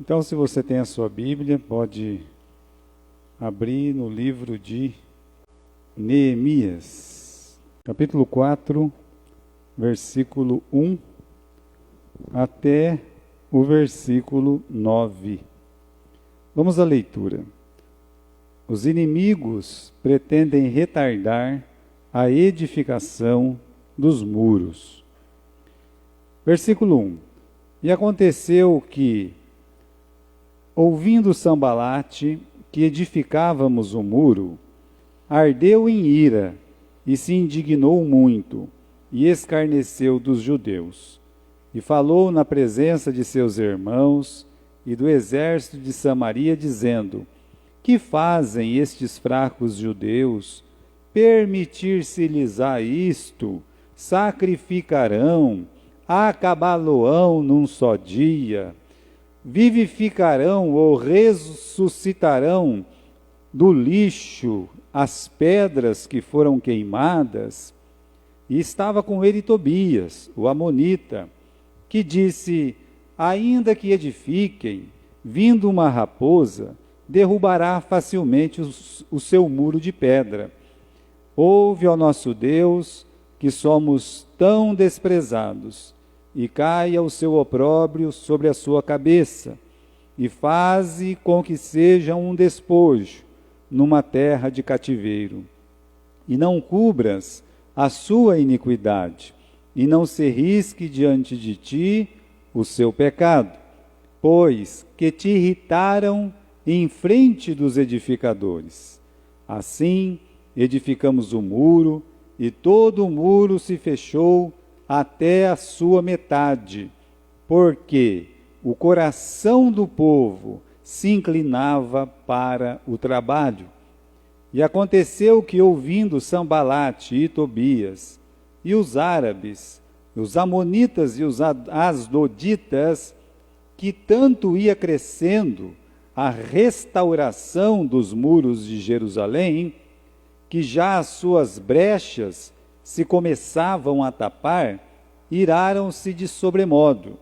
Então, se você tem a sua Bíblia, pode abrir no livro de Neemias, capítulo 4, versículo 1 até o versículo 9. Vamos à leitura. Os inimigos pretendem retardar a edificação dos muros. Versículo 1. E aconteceu que, ouvindo Sambalate que edificávamos o muro, ardeu em ira e se indignou muito e escarneceu dos judeus. E falou na presença de seus irmãos e do exército de Samaria, dizendo: que fazem estes fracos judeus? Permitir-se-lhes-á isto? Sacrificarão, acabá-lo-ão num só dia? Vivificarão ou ressuscitarão do lixo as pedras que foram queimadas? E estava com ele Tobias, o amonita, que disse: ainda que edifiquem, vindo uma raposa, derrubará facilmente o seu muro de pedra. Ouve, ó nosso Deus, que somos tão desprezados, e caia o seu opróbrio sobre a sua cabeça, e faze com que seja um despojo numa terra de cativeiro. E não cubras a sua iniquidade, e não se risque diante de ti o seu pecado, pois que te irritaram em frente dos edificadores. Assim edificamos o muro, e todo o muro se fechou até a sua metade, porque o coração do povo se inclinava para o trabalho. E aconteceu que, ouvindo Sambalate e Tobias, e os árabes, os amonitas e os asdoditas, que tanto ia crescendo a restauração dos muros de Jerusalém, que já as suas brechas se começavam a tapar, iraram-se de sobremodo,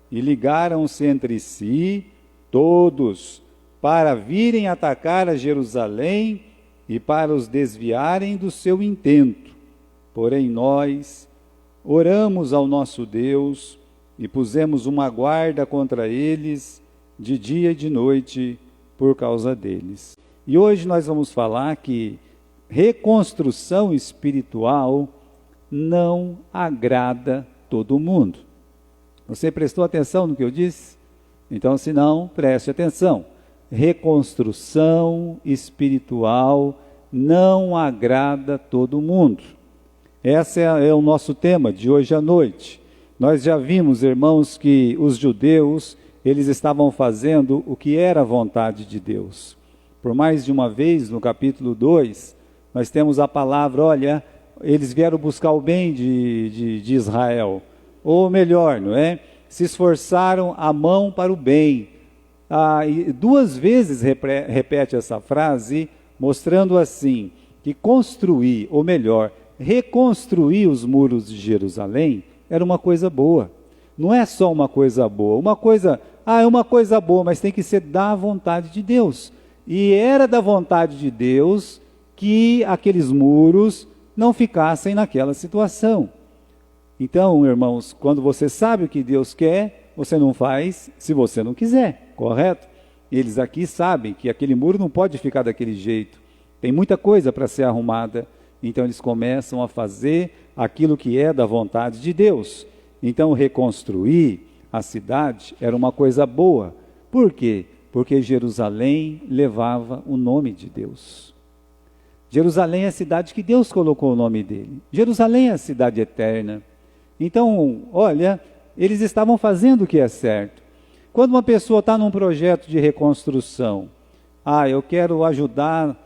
e ligaram-se entre si todos, para virem atacar a Jerusalém e para os desviarem do seu intento. Porém nós oramos ao nosso Deus e pusemos uma guarda contra eles de dia e de noite por causa deles. E hoje nós vamos falar que reconstrução espiritual não agrada todo mundo. Você prestou atenção no que eu disse? Então, se não, preste atenção. Reconstrução espiritual não agrada todo mundo. Esse é o nosso tema de hoje à noite. Nós já vimos, irmãos, que os judeus, eles estavam fazendo o que era a vontade de Deus. Por mais de uma vez, no capítulo 2, nós temos a palavra, olha, eles vieram buscar o bem de Israel. Ou melhor, não é? Se esforçaram a mão para o bem. E duas vezes repete essa frase, mostrando assim, que construir, ou melhor, reconstruir os muros de Jerusalém era uma coisa boa. Não é só uma coisa boa. É uma coisa boa, mas tem que ser da vontade de Deus. E era da vontade de Deus que aqueles muros não ficassem naquela situação. Então, irmãos, quando você sabe o que Deus quer, você não faz se você não quiser, correto? Eles aqui sabem que aquele muro não pode ficar daquele jeito. Tem muita coisa para ser arrumada. Então, eles começam a fazer aquilo que é da vontade de Deus. Então, reconstruir a cidade era uma coisa boa. Por quê? Porque Jerusalém levava o nome de Deus. Jerusalém é a cidade que Deus colocou o nome dele. Jerusalém é a cidade eterna. Então, olha, eles estavam fazendo o que é certo. Quando uma pessoa está num projeto de reconstrução, eu quero ajudar,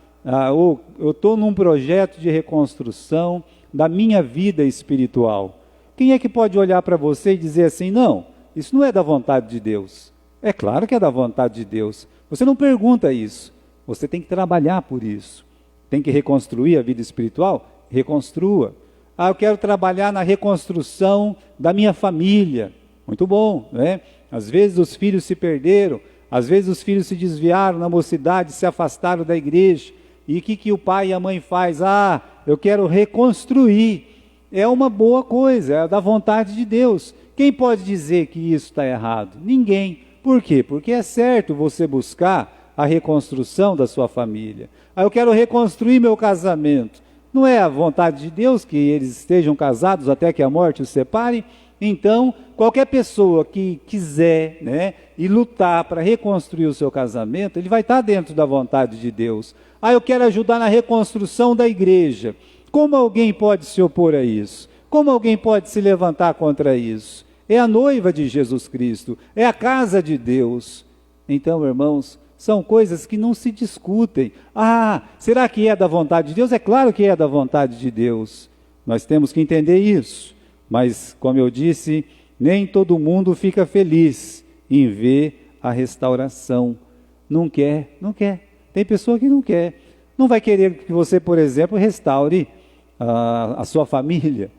ou eu estou num projeto de reconstrução da minha vida espiritual. Quem é que pode olhar para você e dizer assim, não, isso não é da vontade de Deus? É claro que é da vontade de Deus. Você não pergunta isso, você tem que trabalhar por isso. Tem que reconstruir a vida espiritual? Reconstrua. Eu quero trabalhar na reconstrução da minha família. Muito bom, não é? Às vezes os filhos se perderam. Às vezes os filhos se desviaram na mocidade, se afastaram da igreja. E o que o pai e a mãe faz? Ah, eu quero reconstruir. É uma boa coisa, é da vontade de Deus. Quem pode dizer que isso está errado? Ninguém. Por quê? Porque é certo você buscar a reconstrução da sua família. Ah, eu quero reconstruir meu casamento. Não é a vontade de Deus que eles estejam casados até que a morte os separe? Então, qualquer pessoa que quiser, né, e lutar para reconstruir o seu casamento, ele vai estar dentro da vontade de Deus. Ah, eu quero ajudar na reconstrução da igreja. Como alguém pode se opor a isso? Como alguém pode se levantar contra isso? É a noiva de Jesus Cristo, é a casa de Deus. Então, irmãos, são coisas que não se discutem. Ah, será que é da vontade de Deus? É claro que é da vontade de Deus. Nós temos que entender isso. Mas, como eu disse, nem todo mundo fica feliz em ver a restauração. Não quer. Tem pessoa que não quer. Não vai querer que você, por exemplo, restaure a sua família.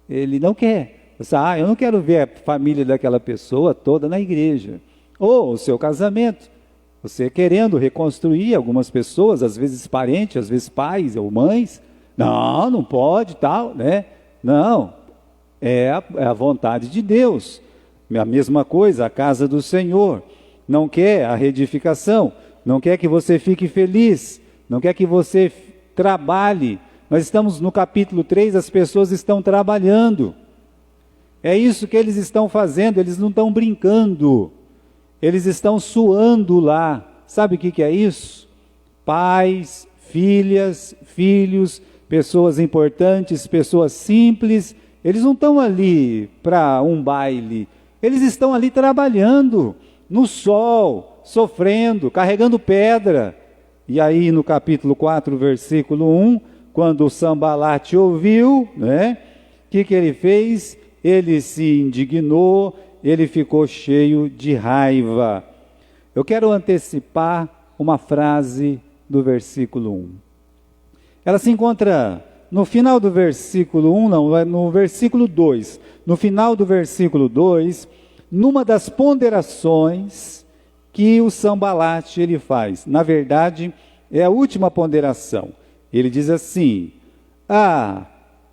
Ele não quer. Você, eu não quero ver a família daquela pessoa toda na igreja. Ou o seu casamento. Você querendo reconstruir algumas pessoas, às vezes parentes, às vezes pais ou mães. Não pode, tal, né? Não. É a vontade de Deus. A mesma coisa, a casa do Senhor. Não quer a reedificação, não quer que você fique feliz, não quer que você trabalhe. Nós estamos no capítulo 3, as pessoas estão trabalhando. É isso que eles estão fazendo, eles não estão brincando. Eles estão suando lá. Sabe o que é isso? Pais, filhas, filhos, pessoas importantes, pessoas simples. Eles não estão ali para um baile, eles estão ali trabalhando, no sol, sofrendo, carregando pedra. E aí no capítulo 4, versículo 1, quando o Sambalate ouviu, né, o que ele fez? Ele se indignou, ele ficou cheio de raiva. Eu quero antecipar uma frase do versículo 1. Ela se encontra no final do versículo 1, não, no versículo 2. No final do versículo 2, numa das ponderações que o Sambalate ele faz. Na verdade, é a última ponderação. Ele diz assim,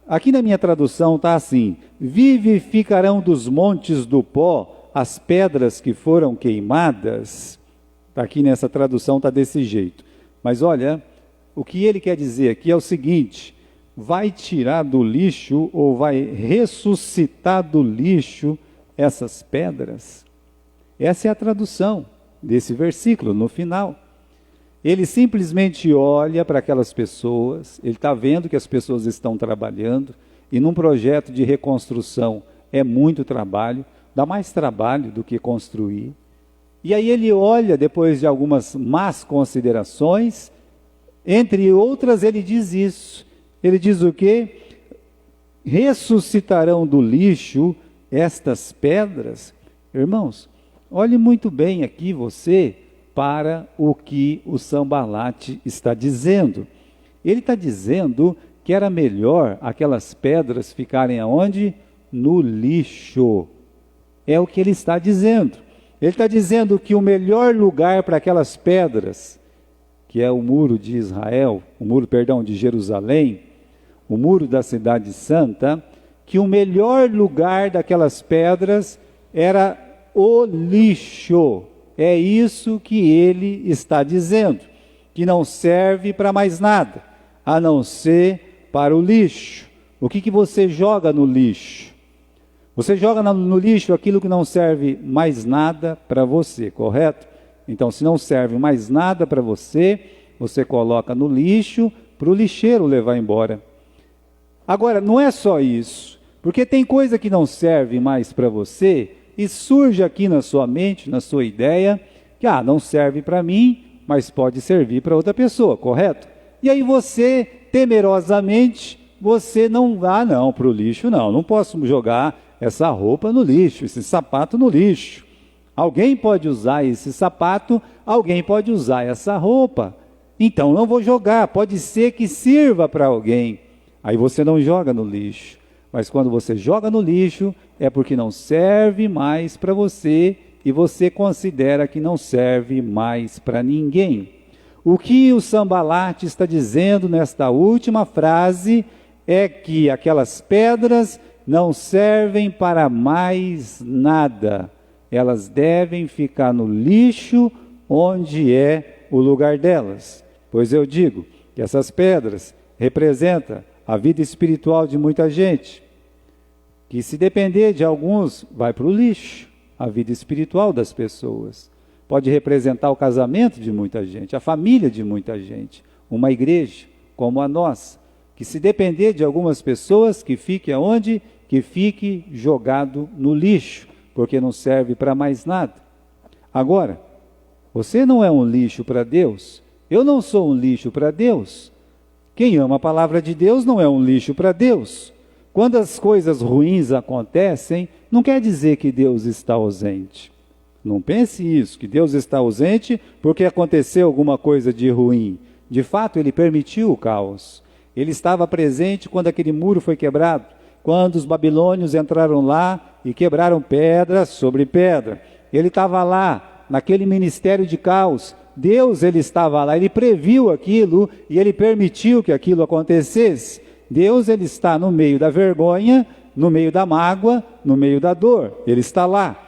aqui na minha tradução está assim, vivificarão dos montes do pó as pedras que foram queimadas. Aqui nessa tradução está desse jeito. Mas olha, o que ele quer dizer aqui é o seguinte, vai tirar do lixo ou vai ressuscitar do lixo essas pedras? Essa é a tradução desse versículo no final. Ele simplesmente olha para aquelas pessoas, ele está vendo que as pessoas estão trabalhando, e num projeto de reconstrução é muito trabalho, dá mais trabalho do que construir. E aí ele olha, depois de algumas más considerações, entre outras ele diz isso. Ele diz o quê? Ressuscitarão do lixo estas pedras. Irmãos, olhe muito bem aqui você para o que o Sambalate está dizendo. Ele está dizendo que era melhor aquelas pedras ficarem aonde? No lixo. É o que ele está dizendo. Ele está dizendo que o melhor lugar para aquelas pedras, que é o muro de Israel, de Jerusalém, o muro da cidade santa, que o melhor lugar daquelas pedras era o lixo. É isso que ele está dizendo, que não serve para mais nada, a não ser para o lixo. O que você joga no lixo? Você joga no lixo aquilo que não serve mais nada para você, correto? Então, se não serve mais nada para você, você coloca no lixo para o lixeiro levar embora. Agora, não é só isso, porque tem coisa que não serve mais para você e surge aqui na sua mente, na sua ideia, que não serve para mim, mas pode servir para outra pessoa, correto? E aí você, temerosamente, você não vá para o lixo, não posso jogar essa roupa no lixo, esse sapato no lixo. Alguém pode usar esse sapato, alguém pode usar essa roupa. Então não vou jogar, pode ser que sirva para alguém. Aí você não joga no lixo. Mas quando você joga no lixo, é porque não serve mais para você e você considera que não serve mais para ninguém. O que o Sambalat está dizendo nesta última frase é que aquelas pedras não servem para mais nada. Elas devem ficar no lixo, onde é o lugar delas. Pois eu digo que essas pedras representam a vida espiritual de muita gente, que se depender de alguns, vai para o lixo, a vida espiritual das pessoas. Pode representar o casamento de muita gente, a família de muita gente, uma igreja como a nossa, que se depender de algumas pessoas, que fique aonde? Que fique jogado no lixo, porque não serve para mais nada. Agora, você não é um lixo para Deus, eu não sou um lixo para Deus. Quem ama a palavra de Deus não é um lixo para Deus. Quando as coisas ruins acontecem, não quer dizer que Deus está ausente. Não pense isso, que Deus está ausente porque aconteceu alguma coisa de ruim. De fato, Ele permitiu o caos. Ele estava presente quando aquele muro foi quebrado, quando os babilônios entraram lá e quebraram pedra sobre pedra. Ele estava lá, naquele ministério de caos. Deus, Ele estava lá, Ele previu aquilo e Ele permitiu que aquilo acontecesse. Deus, Ele está no meio da vergonha, no meio da mágoa, no meio da dor. Ele está lá.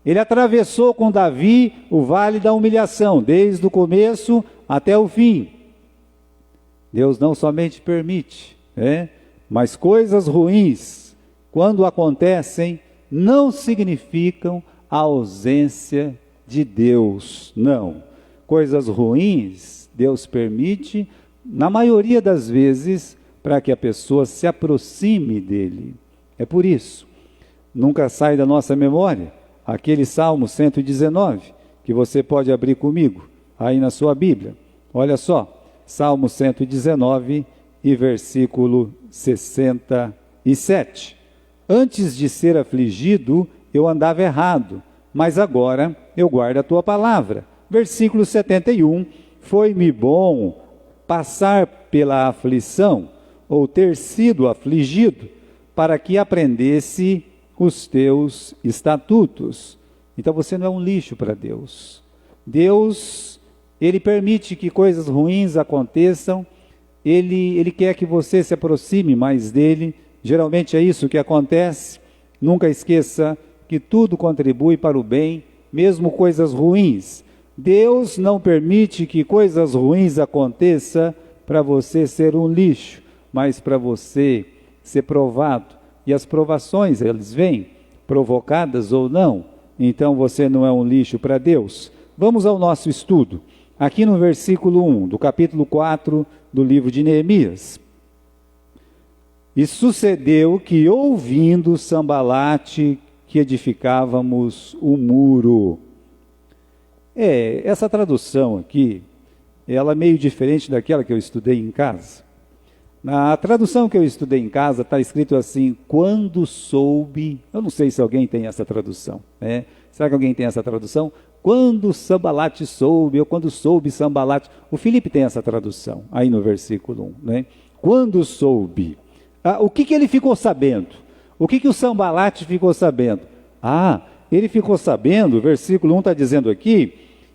Ele atravessou com Davi o vale da humilhação, desde o começo até o fim. Deus não somente permite, mas coisas ruins, quando acontecem, não significam a ausência de Deus, não. Coisas ruins, Deus permite, na maioria das vezes, para que a pessoa se aproxime dele. É por isso, nunca sai da nossa memória aquele Salmo 119, que você pode abrir comigo, aí na sua Bíblia. Olha só, Salmo 119 e versículo 67. Antes de ser afligido, eu andava errado, mas agora eu guardo a tua palavra. Versículo 71, foi-me bom passar pela aflição, ou ter sido afligido, para que aprendesse os teus estatutos. Então você não é um lixo para Deus. Deus, Ele permite que coisas ruins aconteçam, Ele quer que você se aproxime mais dEle. Geralmente é isso que acontece. Nunca esqueça que tudo contribui para o bem, mesmo coisas ruins. Deus não permite que coisas ruins aconteçam para você ser um lixo, mas para você ser provado. E as provações, elas vêm, provocadas ou não. Então você não é um lixo para Deus. Vamos ao nosso estudo. Aqui no versículo 1, do capítulo 4 do livro de Neemias. E sucedeu que, ouvindo Sambalate, que edificávamos o muro. Essa tradução aqui, ela é meio diferente daquela que eu estudei em casa. Na tradução que eu estudei em casa, está escrito assim, quando soube, eu não sei se alguém tem essa tradução, Será que alguém tem essa tradução? Quando Sambalate soube, ou quando soube Sambalate. O Felipe tem essa tradução, aí no versículo 1, Quando soube. O que ele ficou sabendo? O que o Sambalate ficou sabendo? Ele ficou sabendo, o versículo 1 está dizendo aqui,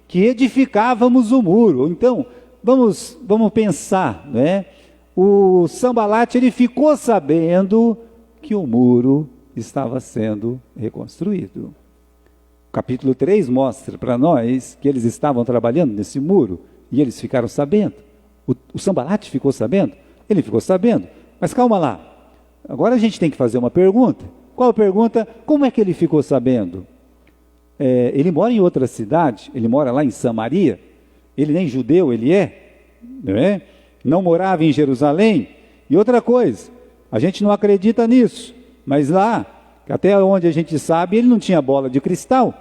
que edificávamos o muro. Então, vamos pensar, O Sambalate, ele ficou sabendo que o muro estava sendo reconstruído. O capítulo 3 mostra para nós que eles estavam trabalhando nesse muro e eles ficaram sabendo. O Sambalate ficou sabendo? Ele ficou sabendo. Mas calma lá, agora a gente tem que fazer uma pergunta. Qual a pergunta? Como é que ele ficou sabendo? Ele mora em outra cidade, ele mora lá em Samaria, ele nem judeu ele não morava em Jerusalém. E outra coisa, a gente não acredita nisso, mas lá, até onde a gente sabe, ele não tinha bola de cristal.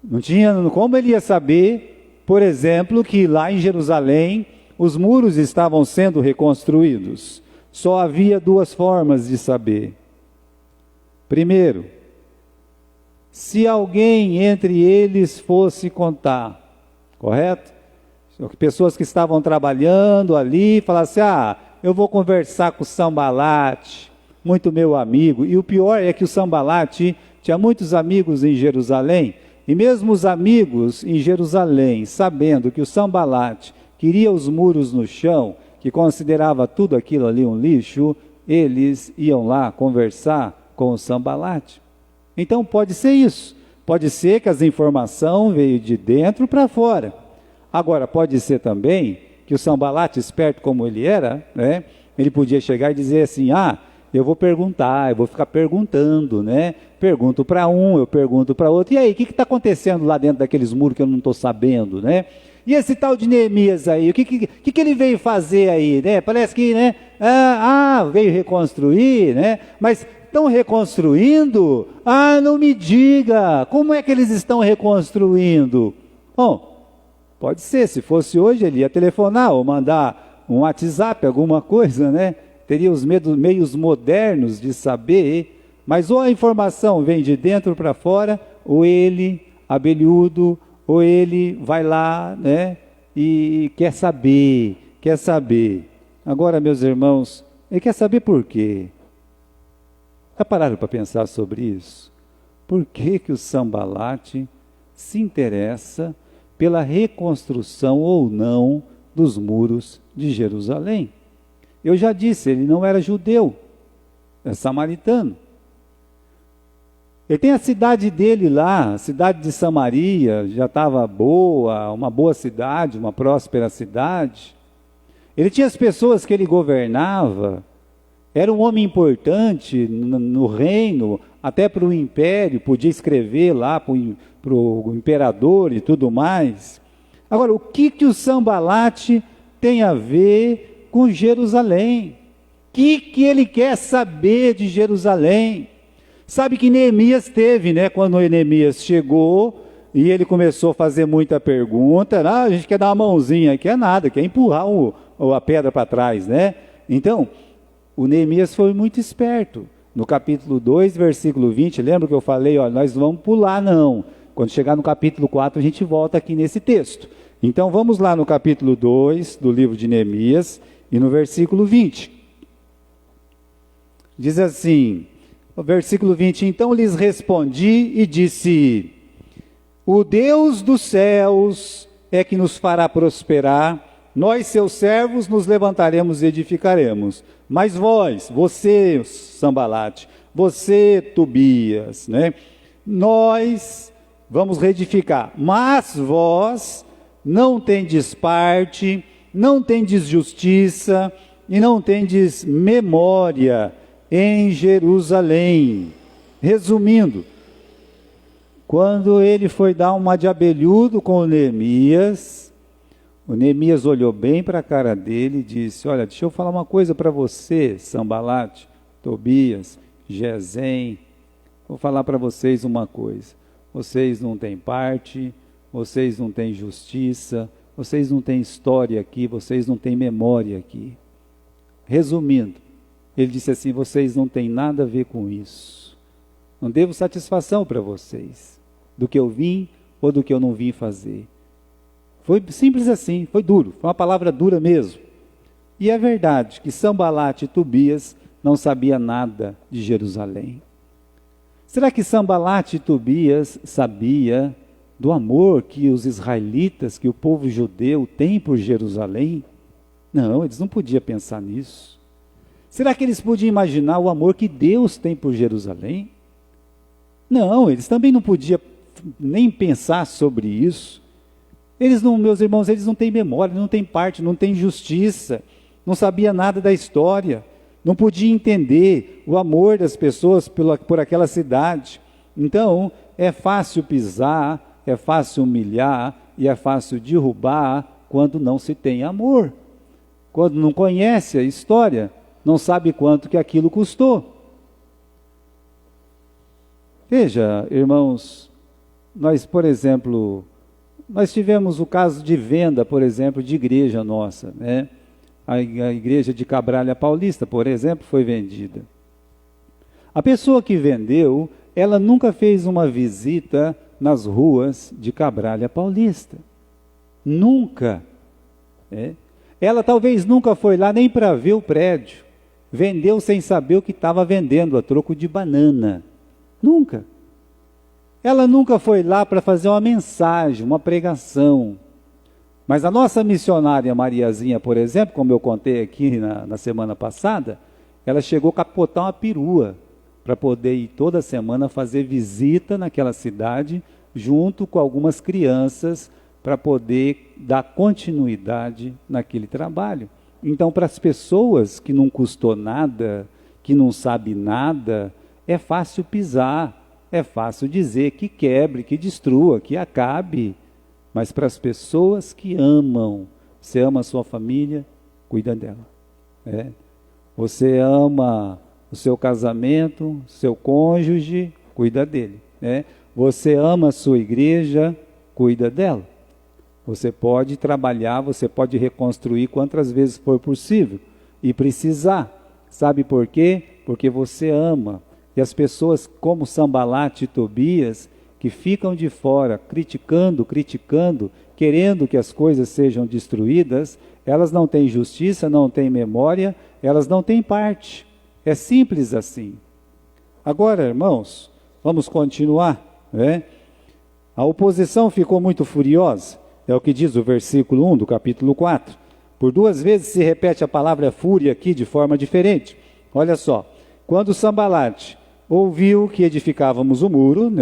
Não tinha, como ele ia saber, por exemplo, que lá em Jerusalém os muros estavam sendo reconstruídos? Só havia duas formas de saber. Primeiro, se alguém entre eles fosse contar, correto? Pessoas que estavam trabalhando ali, falassem, eu vou conversar com o Sambalate, muito meu amigo. E o pior é que o Sambalate tinha muitos amigos em Jerusalém, E mesmo os amigos em Jerusalém, sabendo que o Sambalate queria os muros no chão, que considerava tudo aquilo ali um lixo, eles iam lá conversar com o Sambalate. Então pode ser isso. Pode ser que as informações veio de dentro para fora. Agora, pode ser também que o Sambalate, esperto como ele era, né, ele podia chegar e dizer assim, eu vou perguntar, eu vou ficar perguntando, né? Pergunto para um, eu pergunto para outro. E aí, o que está acontecendo lá dentro daqueles muros que eu não estou sabendo, né? E esse tal de Neemias aí, o que ele veio fazer aí, né? Parece que, né? Veio reconstruir, né? Mas estão reconstruindo? Não me diga, como é que eles estão reconstruindo? Bom, pode ser, se fosse hoje ele ia telefonar ou mandar um WhatsApp, alguma coisa, né? Teria os meios modernos de saber, mas ou a informação vem de dentro para fora, ou ele, abelhudo, ou ele vai lá, né, e quer saber. Agora, meus irmãos, ele quer saber por quê? Já pararam para pensar sobre isso? Por que o Sambalate se interessa pela reconstrução ou não dos muros de Jerusalém? Eu já disse, ele não era judeu, é samaritano. Ele tem a cidade dele lá, a cidade de Samaria, já estava boa, uma boa cidade, uma próspera cidade. Ele tinha as pessoas que ele governava, era um homem importante no reino, até para o império, podia escrever lá para o imperador e tudo mais. Agora, o que o Sambalate tem a ver com Jerusalém? O que ele quer saber de Jerusalém? Sabe que Neemias teve, né? Quando Neemias chegou e ele começou a fazer muita pergunta, a gente quer dar uma mãozinha, quer nada, quer empurrar a pedra para trás, né? Então, o Neemias foi muito esperto. No capítulo 2, versículo 20, lembra que eu falei, nós não vamos pular não. Quando chegar no capítulo 4, a gente volta aqui nesse texto. Então, vamos lá no capítulo 2 do livro de Neemias, e no versículo 20, diz assim, o versículo 20, então lhes respondi e disse, o Deus dos céus é que nos fará prosperar, nós seus servos nos levantaremos e edificaremos, mas você Sambalate, você Tobias, né? Nós vamos reedificar, mas vós não tendes parte, não tendes justiça e não tendes memória em Jerusalém. Resumindo, quando ele foi dar uma de abelhudo com o Neemias olhou bem para a cara dele e disse, olha, deixa eu falar uma coisa para você, Sambalate, Tobias, Gesem, vou falar para vocês uma coisa, vocês não têm parte, vocês não têm justiça, vocês não têm história aqui, vocês não têm memória aqui. Resumindo, ele disse assim, vocês não têm nada a ver com isso. Não devo satisfação para vocês, do que eu vim ou do que eu não vim fazer. Foi simples assim, foi duro, foi uma palavra dura mesmo. E é verdade que Sambalate e Tobias não sabiam nada de Jerusalém. Será que Sambalate e Tobias sabia do amor que os israelitas, que o povo judeu tem por Jerusalém? Não, eles não podiam pensar nisso. Será que eles podiam imaginar o amor que Deus tem por Jerusalém? Não, eles também não podiam nem pensar sobre isso. Eles não, meus irmãos, eles não têm memória, não têm parte, não têm justiça, não sabia nada da história, não podia entender o amor das pessoas por aquela cidade. Então, é fácil pisar, é fácil humilhar e é fácil derrubar quando não se tem amor. Quando não conhece a história, não sabe quanto que aquilo custou. Veja, irmãos, nós, por exemplo, nós tivemos o caso de venda, por exemplo, de igreja nossa, né? A igreja de Cabralha Paulista, por exemplo, foi vendida. A pessoa que vendeu, ela nunca fez uma visita nas ruas de Cabralha Paulista. Nunca. Ela talvez nunca foi lá nem para ver o prédio. Vendeu sem saber o que estava vendendo, a troco de banana. Nunca. Ela nunca foi lá para fazer uma mensagem, uma pregação. Mas a nossa missionária Mariazinha, por exemplo, como eu contei aqui na semana passada, ela chegou a capotar uma perua para poder ir toda semana fazer visita naquela cidade, junto com algumas crianças, para poder dar continuidade naquele trabalho. Então, para as pessoas que não custou nada, que não sabe nada, é fácil pisar, é fácil dizer que quebre, que destrua, que acabe. Mas para as pessoas que amam, você ama a sua família, cuida dela. Você ama o seu casamento, seu cônjuge, cuida dele. Você ama a sua igreja, cuida dela. Você pode trabalhar, você pode reconstruir quantas vezes for possível e precisar. Sabe por quê? Porque você ama. E as pessoas como Sambalat e Tobias, que ficam de fora, criticando, querendo que as coisas sejam destruídas, elas não têm justiça, não têm memória, elas não têm parte. É simples assim. Agora, irmãos, vamos continuar. A oposição ficou muito furiosa, é o que diz o versículo 1 do capítulo 4. Por 2 vezes se repete a palavra fúria aqui de forma diferente. Olha só, quando Sambalat ouviu que edificávamos o muro,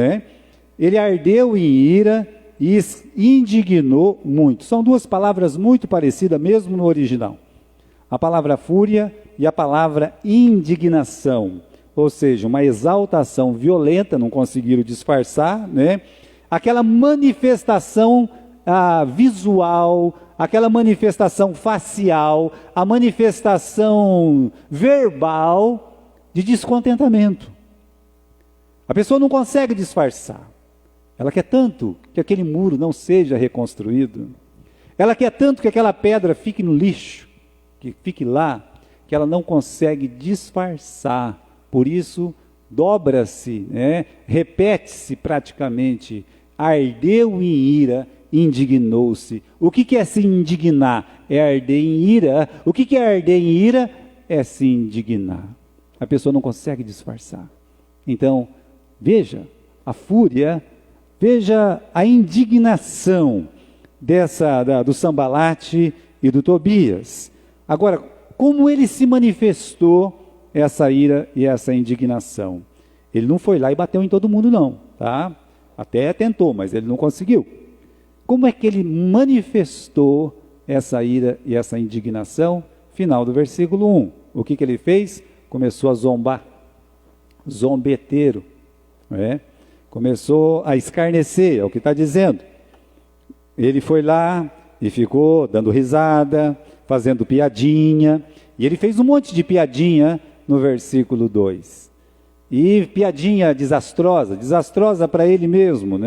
ele ardeu em ira e indignou muito. São 2 palavras muito parecidas mesmo no original. A palavra fúria e a palavra indignação. Ou seja, uma exaltação violenta, não conseguiram disfarçar, aquela manifestação visual, aquela manifestação facial, a manifestação verbal de descontentamento. A pessoa não consegue disfarçar. Ela quer tanto que aquele muro não seja reconstruído. Ela quer tanto que aquela pedra fique no lixo, que fique lá, que ela não consegue disfarçar. Por isso, dobra-se, repete-se praticamente, ardeu em ira, indignou-se. O que é se indignar? É arder em ira. O que é arder em ira? É se indignar. A pessoa não consegue disfarçar. Então, veja a fúria, veja a indignação do Sambalat e do Tobias. Agora, como ele se manifestou essa ira e essa indignação? Ele não foi lá e bateu em todo mundo não, tá? Até tentou, mas ele não conseguiu. Como é que ele manifestou essa ira e essa indignação? Final do versículo 1. O que ele fez? Começou a zombar, zombeteiro, começou a escarnecer, é o que está dizendo. Ele foi lá e ficou dando risada, fazendo piadinha, e ele fez um monte de piadinha no versículo 2. E piadinha desastrosa para ele mesmo,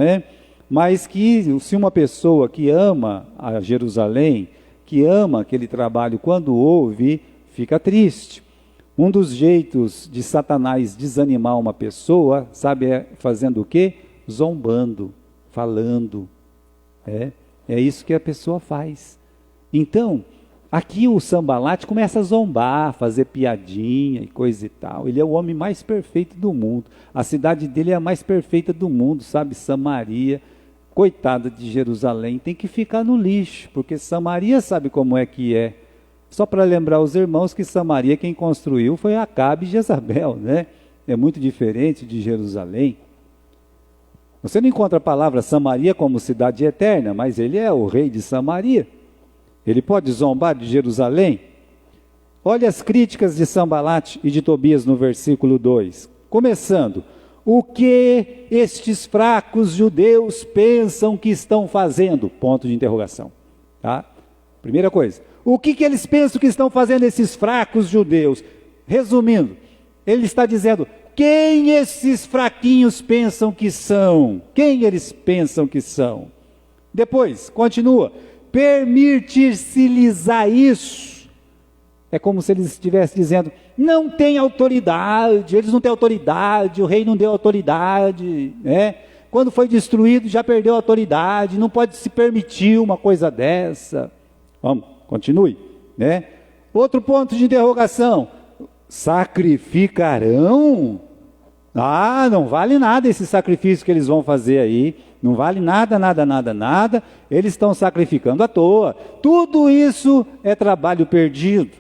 Mas que se uma pessoa que ama a Jerusalém, que ama aquele trabalho, quando ouve, fica triste. Um dos jeitos de Satanás desanimar uma pessoa, sabe, fazendo o quê? Zombando, falando. É isso que a pessoa faz. Então, aqui o Sambalat começa a zombar, fazer piadinha e coisa e tal. Ele é o homem mais perfeito do mundo. A cidade dele é a mais perfeita do mundo, sabe? Samaria, coitada de Jerusalém, tem que ficar no lixo, porque Samaria sabe como é que é. Só para lembrar os irmãos que Samaria, quem construiu foi Acabe e Jezabel, É muito diferente de Jerusalém. Você não encontra a palavra Samaria como cidade eterna, mas ele é o rei de Samaria. Ele pode zombar de Jerusalém? Olha as críticas de Sambalat e de Tobias no versículo 2. Começando, o que estes fracos judeus pensam que estão fazendo? Ponto de interrogação. Tá? Primeira coisa, o que eles pensam que estão fazendo esses fracos judeus? Resumindo, ele está dizendo, quem esses fraquinhos pensam que são? Quem eles pensam que são? Depois, continua, permitir-se-lhes a isso. É como se eles estivessem dizendo, não tem autoridade, eles não têm autoridade, o rei não deu autoridade, Quando foi destruído já perdeu a autoridade, não pode se permitir uma coisa dessa. Vamos, continue, Outro ponto de interrogação, sacrificarão? Ah, não vale nada esse sacrifício que eles vão fazer aí. Não vale nada, nada, nada, nada. Eles estão sacrificando à toa. Tudo isso é trabalho perdido.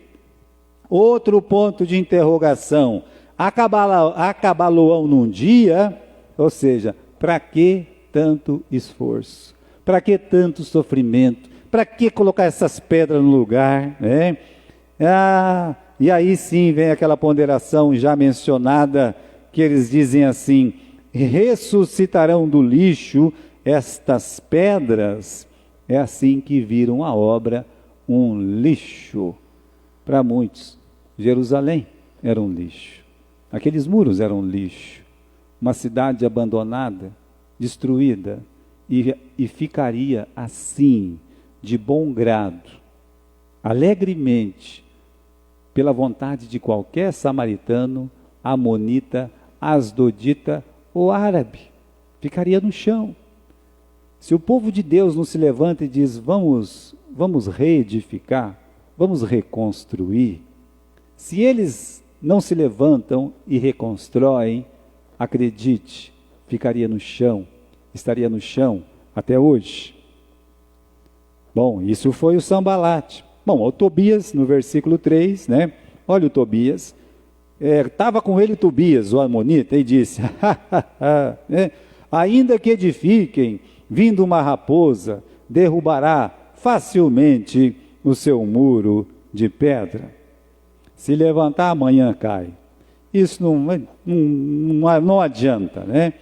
Outro ponto de interrogação. Acabá-lo-ão num dia, ou seja, para que tanto esforço? Para que tanto sofrimento? Para que colocar essas pedras no lugar, né? E aí sim vem aquela ponderação já mencionada, que eles dizem assim: ressuscitarão do lixo estas pedras. É assim que viram a obra um lixo. Para muitos, Jerusalém era um lixo. Aqueles muros eram um lixo. Uma cidade abandonada, destruída, e ficaria assim, de bom grado, alegremente, pela vontade de qualquer samaritano, amonita, asdodita ou árabe. Ficaria no chão. Se o povo de Deus não se levanta e diz: vamos reedificar, vamos reconstruir, se eles não se levantam e reconstroem, acredite, ficaria no chão, estaria no chão até hoje. Bom, isso foi o Sambalate. Bom, o Tobias, no versículo 3, né? Olha o Tobias. Estava com ele Tobias, o amonita, e disse: né? Ainda que edifiquem, vindo uma raposa, derrubará facilmente o seu muro de pedra. Se levantar, amanhã cai. Isso não adianta, né?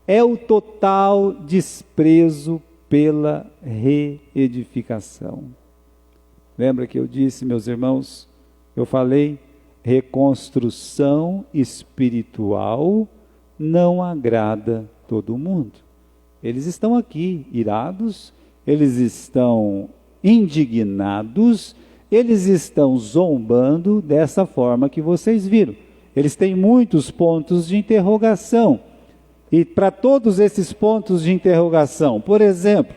É o total desprezo pela reedificação. Lembra que eu disse, meus irmãos, eu falei, reconstrução espiritual não agrada todo mundo. Eles estão aqui irados, eles estão indignados, eles estão zombando dessa forma que vocês viram. Eles têm muitos pontos de interrogação. E para todos esses pontos de interrogação, por exemplo,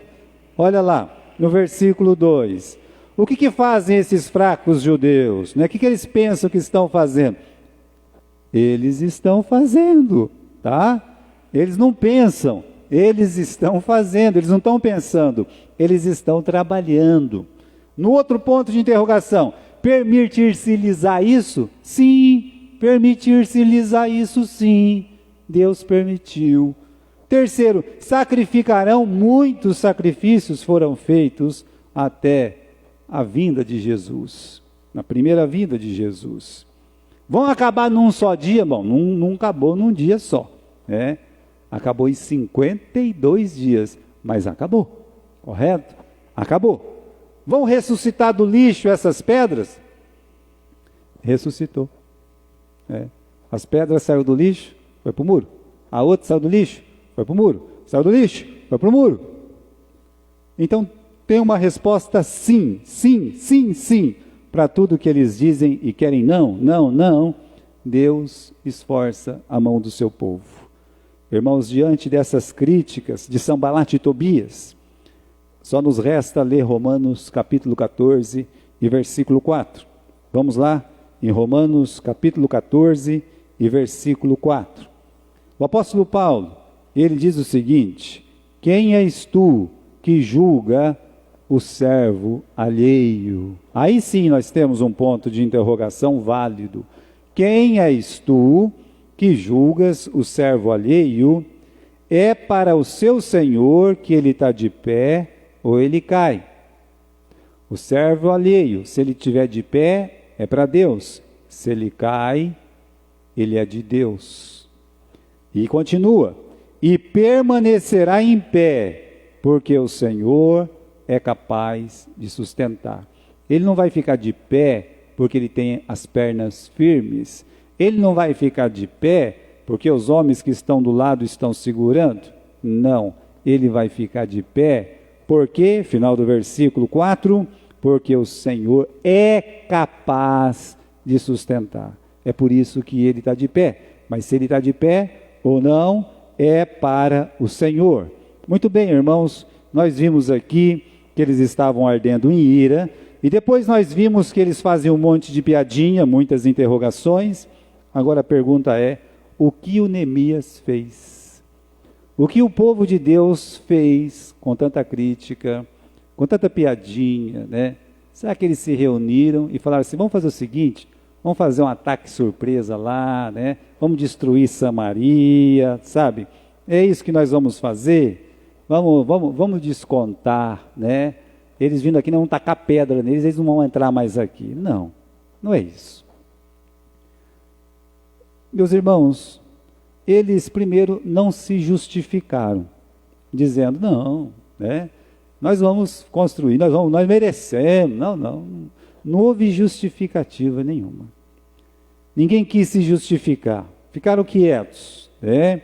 olha lá, no versículo 2, o que fazem esses fracos judeus? Né? O que eles pensam que estão fazendo? Eles estão fazendo, tá? Eles não pensam, eles estão fazendo, eles não estão pensando, eles estão trabalhando. No outro ponto de interrogação, permitir-se-lhes isso? Sim, permitir-se-lhes isso sim. Deus permitiu. Terceiro, sacrificarão, muitos sacrifícios foram feitos até a vinda de Jesus, na primeira vinda de Jesus. Vão acabar num só dia? Bom, não acabou num dia só, né? Acabou em 52 dias, mas acabou, correto? Acabou. Vão ressuscitar do lixo essas pedras? Ressuscitou. As pedras saíram do lixo, foi para o muro. A outra saiu do lixo, foi para o muro. Saiu do lixo, foi para o muro. Então, tem uma resposta sim, sim, sim, sim, para tudo que eles dizem e querem não, não, não. Deus esforça a mão do seu povo. Irmãos, diante dessas críticas de Sambalate e Tobias, só nos resta ler Romanos capítulo 14 e versículo 4. Vamos lá, em Romanos capítulo 14 e versículo 4. O apóstolo Paulo, ele diz o seguinte: quem és tu que julga o servo alheio? Aí sim nós temos um ponto de interrogação válido. Quem és tu que julgas o servo alheio? É para o seu senhor que ele está de pé ou ele cai. O servo alheio, se ele estiver de pé, é para Deus. Se ele cai, ele é de Deus. E continua: e permanecerá em pé, porque o Senhor é capaz de sustentar. Ele não vai ficar de pé porque ele tem as pernas firmes. Ele não vai ficar de pé porque os homens que estão do lado estão segurando. Não, ele vai ficar de pé porque, final do versículo 4, porque o Senhor é capaz de sustentar. É por isso que ele está de pé. Mas se ele está de pé ou não, é para o Senhor. Muito bem, irmãos, nós vimos aqui que eles estavam ardendo em ira, e depois nós vimos que eles fazem um monte de piadinha, muitas interrogações. Agora a pergunta é: o que o Neemias fez. O que o povo de Deus fez com tanta crítica, com tanta piadinha, né? Será que eles se reuniram e falaram assim, vamos fazer o seguinte, vamos fazer um ataque surpresa lá, né? Vamos destruir Samaria, sabe? É isso que nós vamos fazer? Vamos descontar, né? Eles vindo aqui não vão tacar pedra neles, eles não vão entrar mais aqui. Não, não é isso. Meus irmãos, eles primeiro não se justificaram, dizendo, não, né? Nós vamos construir, nós merecemos. Não houve justificativa nenhuma. Ninguém quis se justificar, ficaram quietos, né?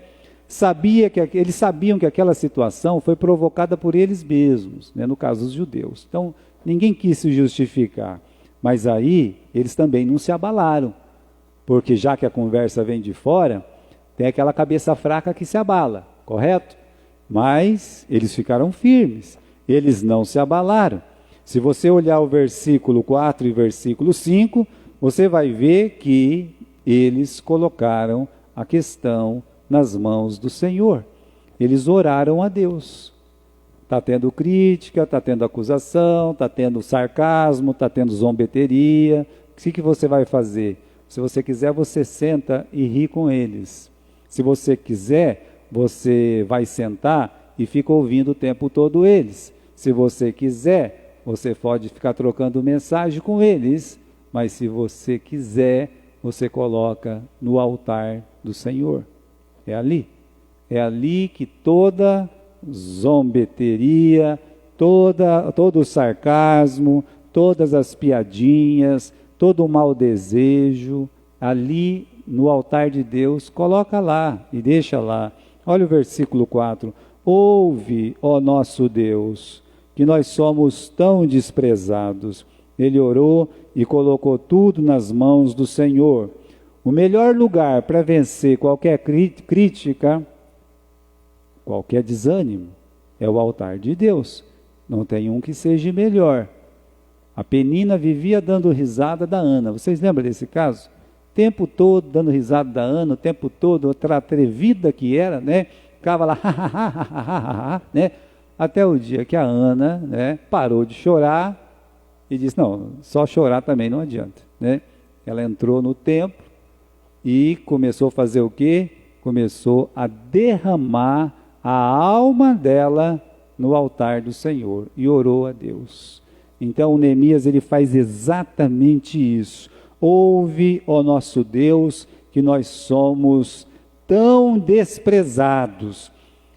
Eles sabiam que aquela situação foi provocada por eles mesmos, né? No caso, os judeus. Então, ninguém quis se justificar, mas aí eles também não se abalaram, porque já que a conversa vem de fora, tem aquela cabeça fraca que se abala, correto? Mas eles ficaram firmes. Eles não se abalaram. Se você olhar o versículo 4 e versículo 5, você vai ver que eles colocaram a questão nas mãos do Senhor. Eles oraram a Deus. Está tendo crítica, está tendo acusação, está tendo sarcasmo, está tendo zombeteria. O que você vai fazer? Se você quiser, você senta e ri com eles. Se você quiser, você vai sentar e fica ouvindo o tempo todo eles. Se você quiser, você pode ficar trocando mensagem com eles, mas se você quiser, você coloca no altar do Senhor. É ali que toda zombeteria, todo o sarcasmo, todas as piadinhas, todo o mau desejo, ali no altar de Deus, coloca lá e deixa lá. Olha o versículo 4. Ouve, ó nosso Deus, que nós somos tão desprezados. Ele orou e colocou tudo nas mãos do Senhor. O melhor lugar para vencer qualquer crítica, qualquer desânimo, é o altar de Deus. Não tem um que seja melhor. A Penina vivia dando risada da Ana. Vocês lembram desse caso? O tempo todo dando risada da Ana, o tempo todo, outra atrevida que era, né? Ficava lá, né? Até o dia que a Ana, né, parou de chorar e disse, não, só chorar também não adianta, né? Ela entrou no templo e começou a fazer o quê? Começou a derramar a alma dela no altar do Senhor e orou a Deus. Então o Neemias, ele faz exatamente isso. Ouve, ó nosso Deus, que nós somos tão desprezados.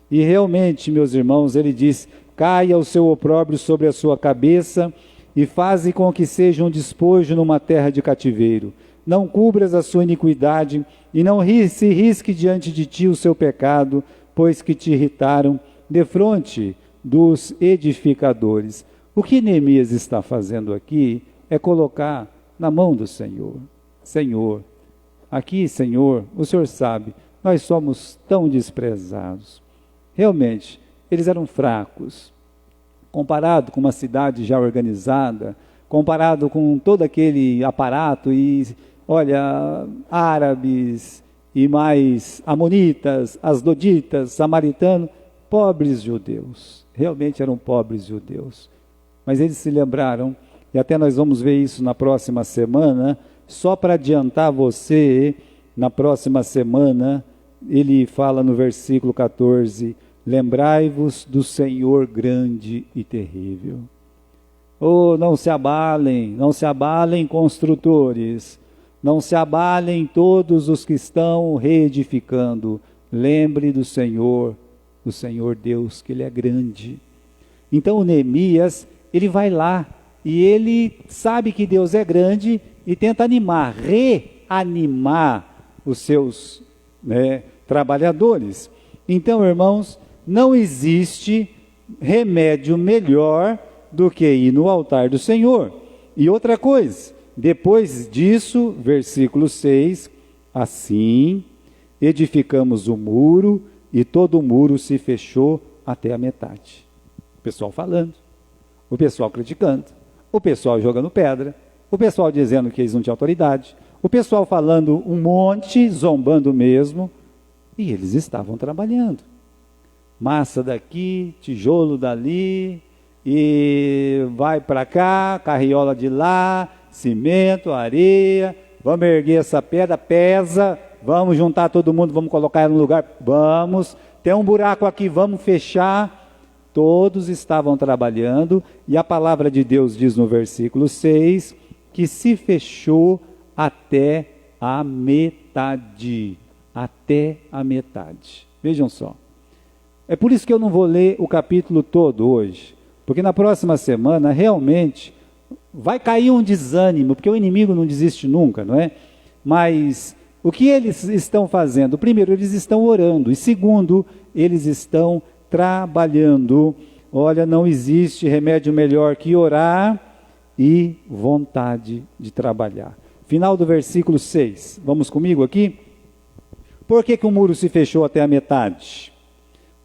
E realmente, meus irmãos, ele diz, caia o seu opróbrio sobre a sua cabeça e faze com que seja um despojo numa terra de cativeiro. Não cubras a sua iniquidade e não se risque diante de ti o seu pecado, pois que te irritaram defronte dos edificadores. O que Neemias está fazendo aqui é colocar na mão do Senhor. Senhor, aqui, Senhor, o Senhor sabe, nós somos tão desprezados. Realmente, eles eram fracos, comparado com uma cidade já organizada, comparado com todo aquele aparato e, olha, árabes e mais amonitas, asdoditas, samaritanos, pobres judeus, realmente eram pobres judeus. Mas eles se lembraram, e até nós vamos ver isso na próxima semana, só para adiantar você, na próxima semana, ele fala no versículo 14, lembrai-vos do Senhor grande e terrível. Oh, não se abalem construtores, não se abalem todos os que estão reedificando. Lembre do Senhor Deus, que Ele é grande. Então o Neemias, ele vai lá e ele sabe que Deus é grande e tenta reanimar os seus, né, trabalhadores. Então, irmãos, não existe remédio melhor do que ir no altar do Senhor. E outra coisa, depois disso, versículo 6, assim edificamos o muro e todo o muro se fechou até a metade. O pessoal falando, o pessoal criticando, o pessoal jogando pedra, o pessoal dizendo que eles não tinham autoridade, O pessoal falando um monte, zombando mesmo, e eles estavam trabalhando. Massa daqui, tijolo dali, e vai para cá, carriola de lá, cimento, areia, vamos erguer essa pedra, pesa, vamos juntar todo mundo, vamos colocar ela no lugar, vamos, tem um buraco aqui, vamos fechar. Todos estavam trabalhando, e a palavra de Deus diz no versículo 6, que se fechou até a metade. Até a metade. Vejam só. É por isso que eu não vou ler o capítulo todo hoje, porque na próxima semana realmente vai cair um desânimo, porque o inimigo não desiste nunca, não é? Mas o que eles estão fazendo? Primeiro, eles estão orando, e segundo, eles estão trabalhando. Olha, não existe remédio melhor que orar e vontade de trabalhar. Final do versículo 6. Vamos comigo aqui? Por que o muro se fechou até a metade?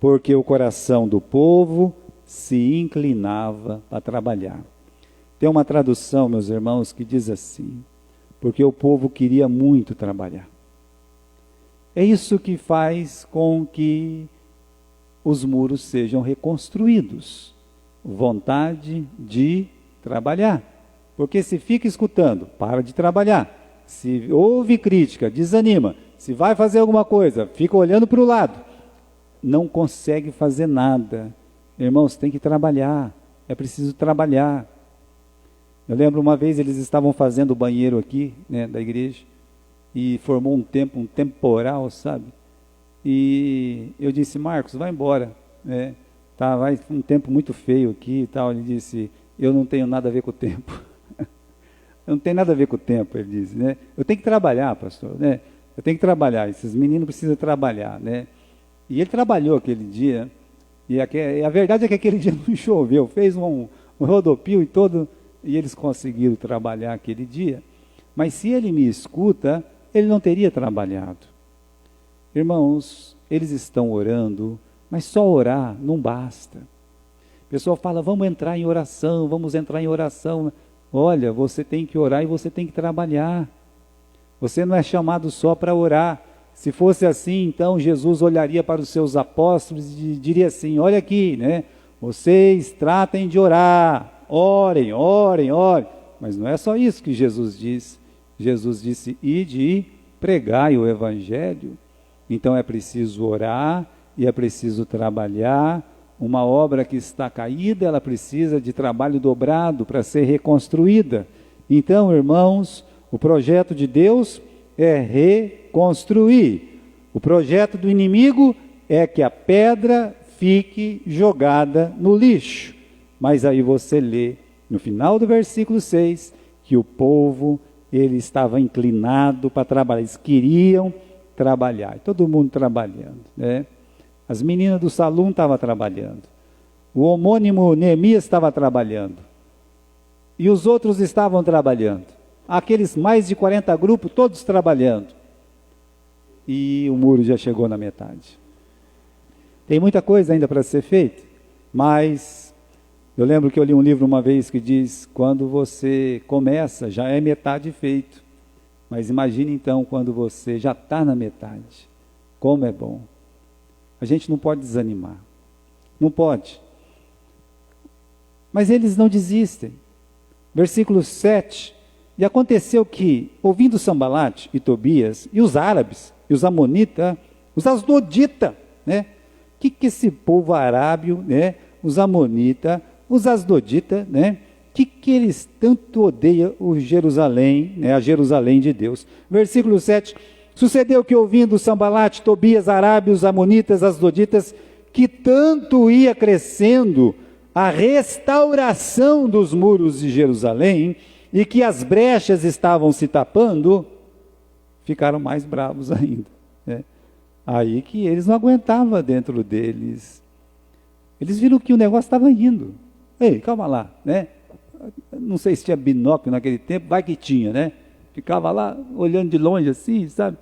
Porque o coração do povo se inclinava para trabalhar. Tem uma tradução, meus irmãos, que diz assim: porque o povo queria muito trabalhar. É isso que faz com que os muros sejam reconstruídos. Vontade de trabalhar. Porque se fica escutando, para de trabalhar. Se ouve crítica, desanima. Se vai fazer alguma coisa, fica olhando para o lado. Não consegue fazer nada. Irmãos, tem que trabalhar. É preciso trabalhar. Eu lembro uma vez eles estavam fazendo o banheiro aqui, né, da igreja, e formou um temporal, sabe? E eu disse: Marcos, vai embora, né? Tá, vai um tempo muito feio aqui e tal. Ele disse: eu não tenho nada a ver com o tempo. Eu não tenho nada a ver com o tempo, ele disse, né? Eu tenho que trabalhar, pastor, né? Eu tenho que trabalhar, esses meninos precisam trabalhar, né? E ele trabalhou aquele dia, e a verdade é que aquele dia não choveu, fez um rodopio e eles conseguiram trabalhar aquele dia. Mas se ele me escuta, ele não teria trabalhado. Irmãos, eles estão orando, mas só orar não basta. O pessoal fala: vamos entrar em oração, vamos entrar em oração. Olha, você tem que orar e você tem que trabalhar. Você não é chamado só para orar. Se fosse assim, então Jesus olharia para os seus apóstolos e diria assim: olha aqui, né? Vocês tratem de orar, orem, orem, orem. Mas não é só isso que Jesus disse. Jesus disse: ide e pregai o evangelho. Então é preciso orar e é preciso trabalhar. Uma obra que está caída, ela precisa de trabalho dobrado para ser reconstruída. Então, irmãos, o projeto de Deus é reconstruir. O projeto do inimigo é que a pedra fique jogada no lixo. Mas aí você lê, no final do versículo 6, que o povo, ele estava inclinado para trabalhar. Eles queriam trabalhar. Todo mundo trabalhando, né? As meninas do salão estavam trabalhando. O homônimo Neemias estava trabalhando. E os outros estavam trabalhando. Aqueles mais de 40 grupos, todos trabalhando. E o muro já chegou na metade. Tem muita coisa ainda para ser feita, mas eu lembro que eu li um livro uma vez que diz: quando você começa, já é metade feito. Mas imagine então quando você já está na metade. Como é bom. A gente não pode desanimar. Não pode. Mas eles não desistem. Versículo 7. E aconteceu que, ouvindo Sambalate e Tobias, e os árabes, e os amonitas, os asdoditas, né? Que esse povo arábio, né? Os amonitas, os asdoditas, né? Que eles tanto odeiam o Jerusalém, né? A Jerusalém de Deus. Versículo 7. Sucedeu que, ouvindo Sambalate, Tobias, arábios, amonitas, asdoditas, que tanto ia crescendo a restauração dos muros de Jerusalém, e que as brechas estavam se tapando, ficaram mais bravos ainda, né? Aí que eles não aguentavam dentro deles. Eles viram que o negócio estava indo. Ei, calma lá, né? Não sei se tinha binóculo naquele tempo, vai que tinha, né? Ficava lá, olhando de longe assim, sabe?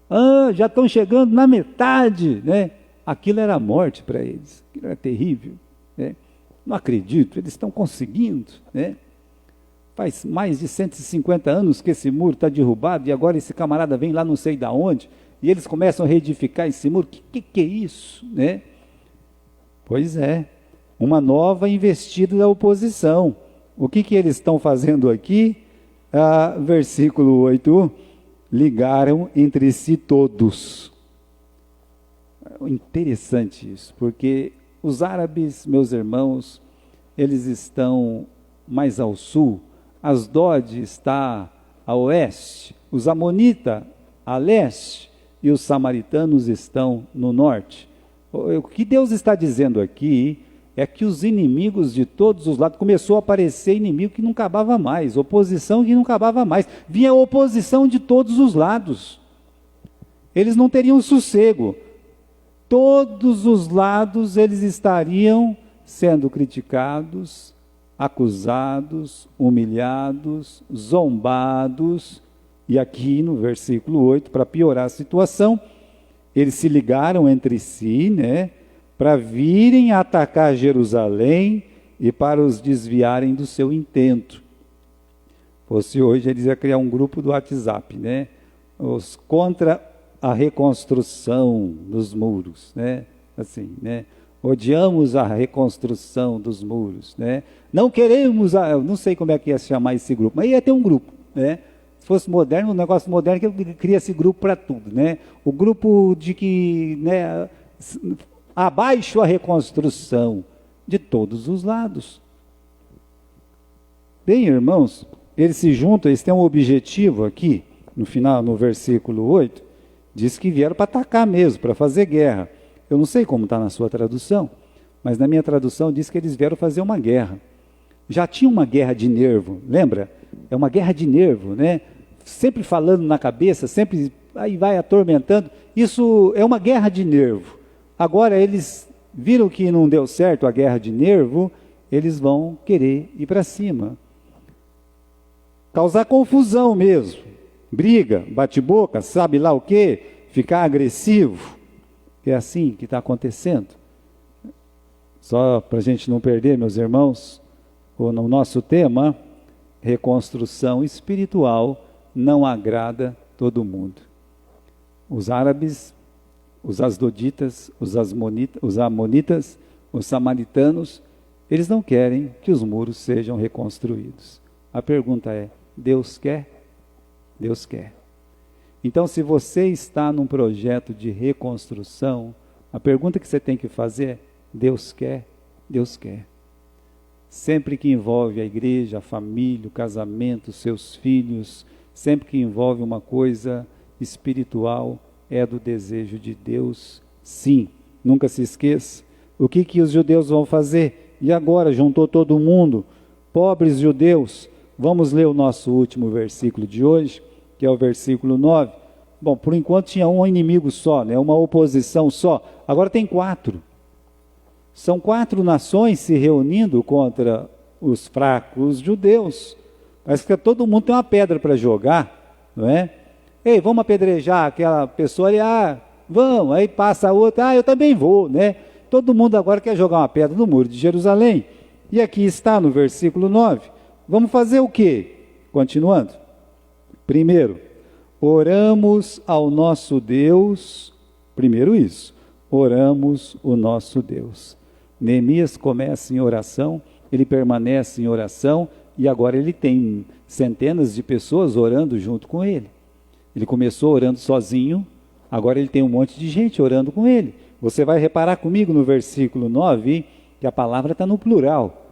Ah, já estão chegando na metade, né? Aquilo era morte para eles, aquilo era terrível, né? Não acredito, eles estão conseguindo, né? faz mais de 150 anos que esse muro está derrubado e agora esse camarada vem lá não sei da onde e eles começam a reedificar esse muro. Que é isso, né? Pois é, uma nova investida da oposição. O que eles estão fazendo aqui? Versículo 8, ligaram entre si todos. Interessante isso, porque os árabes, meus irmãos, eles estão mais ao sul, Asdod está a oeste, os amonitas a leste e os samaritanos estão no norte. O que Deus está dizendo aqui é que os inimigos de todos os lados, começou a aparecer inimigo que não acabava mais, oposição que não acabava mais, vinha oposição de todos os lados. Eles não teriam sossego. Todos os lados eles estariam sendo criticados, acusados, humilhados, zombados. E aqui no versículo 8, para piorar a situação, eles se ligaram entre si, né, para virem atacar Jerusalém e para os desviarem do seu intento. Fosse hoje, eles iam criar um grupo do WhatsApp, né, os contra a reconstrução dos muros, né, assim, né, odiamos a reconstrução dos muros, né, não queremos, não sei como é que ia se chamar esse grupo, mas ia ter um grupo, né. Se fosse moderno, um negócio moderno, que eu cria esse grupo para tudo, né? O grupo de que, né, abaixo a reconstrução de todos os lados. Bem, irmãos, eles se juntam, eles têm um objetivo aqui, no final, no versículo 8, diz que vieram para atacar mesmo, para fazer guerra. Eu não sei como está na sua tradução, mas na minha tradução diz que eles vieram fazer uma guerra. Já tinha uma guerra de nervo, lembra? É uma guerra de nervo, né? Sempre falando na cabeça, sempre aí vai atormentando. Isso é uma guerra de nervo. Agora eles viram que não deu certo a guerra de nervo, eles vão querer ir para cima. Causar confusão mesmo. Briga, bate-boca, sabe lá o quê? Ficar agressivo. É assim que está acontecendo. Só para a gente não perder, meus irmãos, no nosso tema, reconstrução espiritual não agrada todo mundo. Os árabes, os asdoditas, os amonitas, os samaritanos, eles não querem que os muros sejam reconstruídos. A pergunta é, Deus quer? Deus quer. Então, se você está num projeto de reconstrução, a pergunta que você tem que fazer é, Deus quer? Deus quer. Sempre que envolve a igreja, a família, o casamento, seus filhos, sempre que envolve uma coisa espiritual, é do desejo de Deus, sim. Nunca se esqueça. O que os judeus vão fazer? E agora, juntou todo mundo, pobres judeus. Vamos ler o nosso último versículo de hoje, que é o versículo 9. Bom, por enquanto tinha um inimigo só, né? Uma oposição só. Agora tem 4. São 4 nações se reunindo contra os fracos judeus. Parece que todo mundo tem uma pedra para jogar, não é? Ei, vamos apedrejar aquela pessoa ali, vamos, aí passa a outra, eu também vou, né? Todo mundo agora quer jogar uma pedra no muro de Jerusalém. E aqui está no versículo 9. Vamos fazer o quê? Continuando. Primeiro, oramos ao nosso Deus. Primeiro isso, oramos o nosso Deus. Neemias começa em oração, ele permanece em oração, e agora ele tem centenas de pessoas orando junto com ele. Ele começou orando sozinho, agora ele tem um monte de gente orando com ele. Você vai reparar comigo no versículo 9, que a palavra está no plural.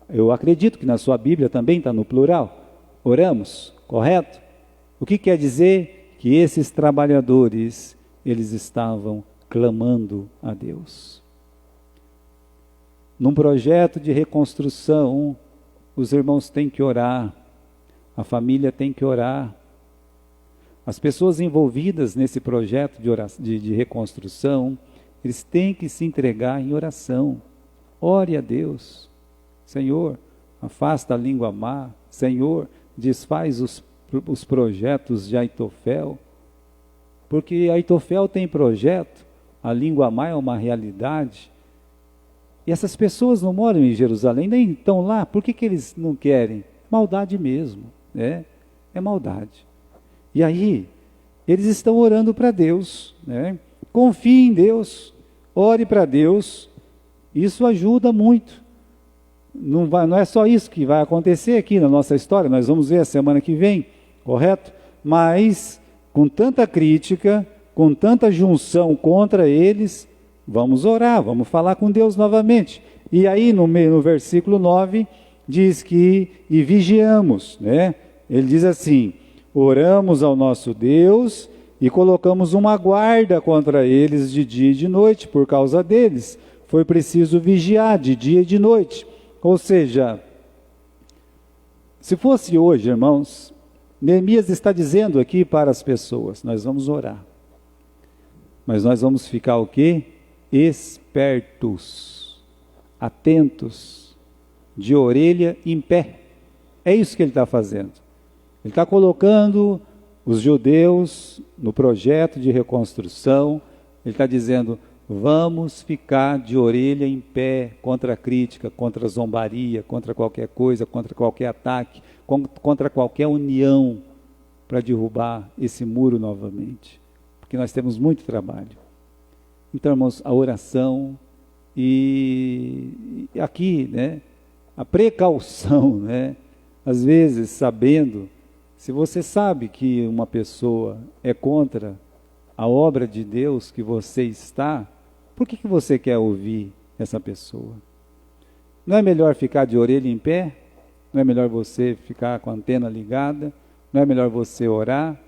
Eu acredito que na sua Bíblia também está no plural. Oramos, correto? O que quer dizer? Que esses trabalhadores, eles estavam clamando a Deus. Num projeto de reconstrução, os irmãos têm que orar, a família tem que orar. As pessoas envolvidas nesse projeto de reconstrução, eles têm que se entregar em oração. Ore a Deus. Senhor, afasta a língua má. Senhor, desfaz os projetos de Aitofel. Porque Aitofel tem projeto, a língua má é uma realidade. E essas pessoas não moram em Jerusalém, nem estão lá. Por que eles não querem maldade mesmo, né? É maldade. E aí, eles estão orando para Deus, né? Confie em Deus, ore para Deus, isso ajuda muito. Não é só isso que vai acontecer aqui na nossa história, nós vamos ver a semana que vem, correto? Mas, com tanta crítica, com tanta junção contra eles, vamos orar, vamos falar com Deus novamente. E aí, no versículo 9, diz que, e vigiamos, né? Ele diz assim, oramos ao nosso Deus e colocamos uma guarda contra eles de dia e de noite, por causa deles. Foi preciso vigiar de dia e de noite. Ou seja, se fosse hoje, irmãos, Neemias está dizendo aqui para as pessoas, nós vamos orar. Mas nós vamos ficar o quê? Espertos, atentos, de orelha em pé. É isso que ele está fazendo. Ele está colocando os judeus no projeto de reconstrução. Ele está dizendo, vamos ficar de orelha em pé contra a crítica, contra a zombaria, contra qualquer coisa, contra qualquer ataque, contra qualquer união para derrubar esse muro novamente. Porque nós temos muito trabalho. Então, irmãos, a oração e aqui, né, a precaução, né, às vezes sabendo, se você sabe que uma pessoa é contra a obra de Deus que você está, por que você quer ouvir essa pessoa? Não é melhor ficar de orelha em pé? Não é melhor você ficar com a antena ligada? Não é melhor você orar?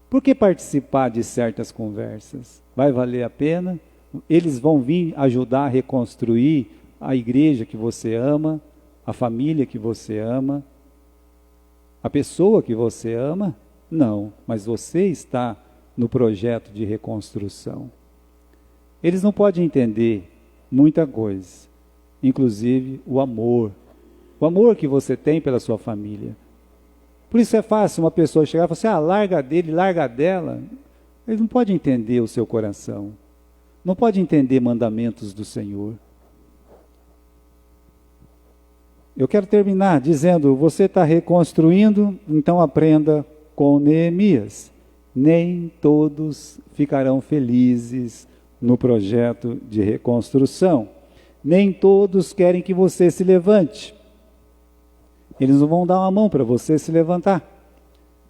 Por que participar de certas conversas? Vai valer a pena? Eles vão vir ajudar a reconstruir a igreja que você ama, a família que você ama, a pessoa que você ama? Não, mas você está no projeto de reconstrução. Eles não podem entender muita coisa, inclusive o amor que você tem pela sua família. Por isso é fácil uma pessoa chegar e falar assim, larga dele, larga dela. Ele não pode entender o seu coração, não pode entender mandamentos do Senhor. Eu quero terminar dizendo, você está reconstruindo, então aprenda com Neemias. Nem todos ficarão felizes no projeto de reconstrução. Nem todos querem que você se levante. Eles não vão dar uma mão para você se levantar,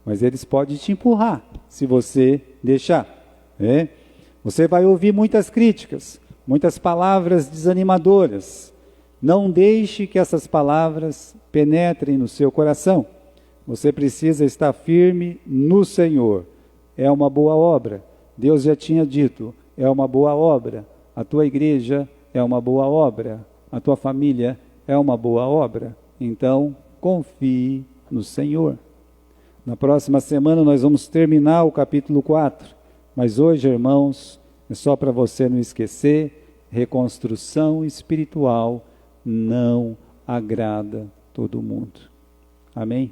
mas eles podem te empurrar, se você deixar. Né? Você vai ouvir muitas críticas, muitas palavras desanimadoras. Não deixe que essas palavras penetrem no seu coração. Você precisa estar firme no Senhor. É uma boa obra. Deus já tinha dito, é uma boa obra. A tua igreja é uma boa obra. A tua família é uma boa obra. Então, confie no Senhor. Na próxima semana nós vamos terminar o capítulo 4. Mas hoje, irmãos, é só para você não esquecer, reconstrução espiritual não agrada todo mundo. Amém?